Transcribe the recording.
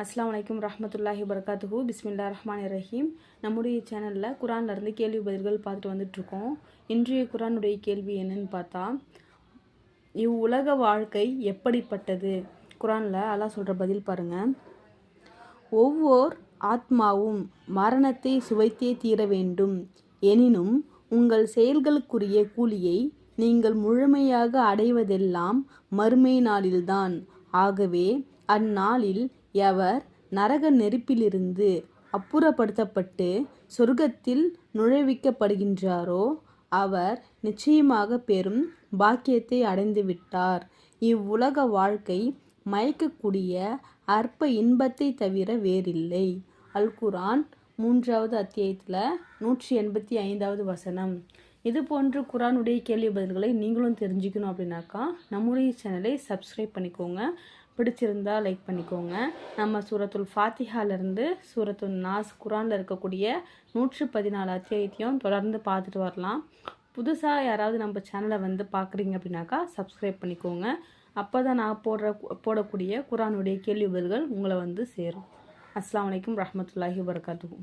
அஸ்ஸலாமு அலைக்கும் ரஹ்மத்துல்லாஹி வபரகாத்துஹு. பிஸ்மில்லாஹிர் ரஹ்மானிர் ரஹீம். நம்முடைய சேனலில் குரான்லேருந்து கேள்வி பதில்கள் பார்த்துட்டு வந்துட்ருக்கோம். இன்றைய குரானுடைய கேள்வி என்னன்னு பார்த்தா, இவ்வுலக வாழ்க்கை எப்படிப்பட்டது? குரானில் அல்லாஹ் சொல்கிற பதில் பாருங்கள். ஒவ்வொரு ஆத்மாவும் மரணத்தை சுவைத்தே தீர வேண்டும். எனினும் உங்கள் செயல்களுக்குரிய கூலியை நீங்கள் முழுமையாக அடைவதெல்லாம் மறுமை நாளில்தான். ஆகவே அந்நாளில் எவர் நரக நெருப்பிலிருந்து அப்புறப்படுத்தப்பட்டு சொர்க்கத்தில் நுழைவிக்கப்படுகின்றாரோ அவர் நிச்சயமாக பெரும் பாக்கியத்தை அடைந்து விட்டார். இவ்வுலக வாழ்க்கை மயக்கக்கூடிய அற்ப இன்பத்தை தவிர வேறில்லை. அல் குரான் 3வது அத்தியாயத்தில் 185வது வசனம். இது போன்று குரானுடைய கேள்வி பதில்களை நீங்களும் தெரிஞ்சுக்கணும் அப்படின்னாக்கா நம்முடைய சேனலை சப்ஸ்கிரைப் பண்ணிக்கோங்க. பிடிச்சிருந்தா லைக் பண்ணிக்கோங்க. நம்ம சூரத்துல் ஃபாத்திஹாலேருந்து சூரத்துல் நாஸ் குரானில் இருக்கக்கூடிய 114 அத்தியாயத்தையும் தொடர்ந்து பார்த்துட்டு வரலாம். புதுசாக யாராவது நம்ம சேனலை பார்க்குறீங்க அப்படின்னாக்கா சப்ஸ்கிரைப் பண்ணிக்கோங்க. அப்போ தான் நான் போடக்கூடிய குரானுடைய கேள்வி பதில்கள் உங்களை சேரும். அஸ்ஸலாமு அலைக்கும் ரஹ்மத்துல்லாஹி வபரகாத்துஹு.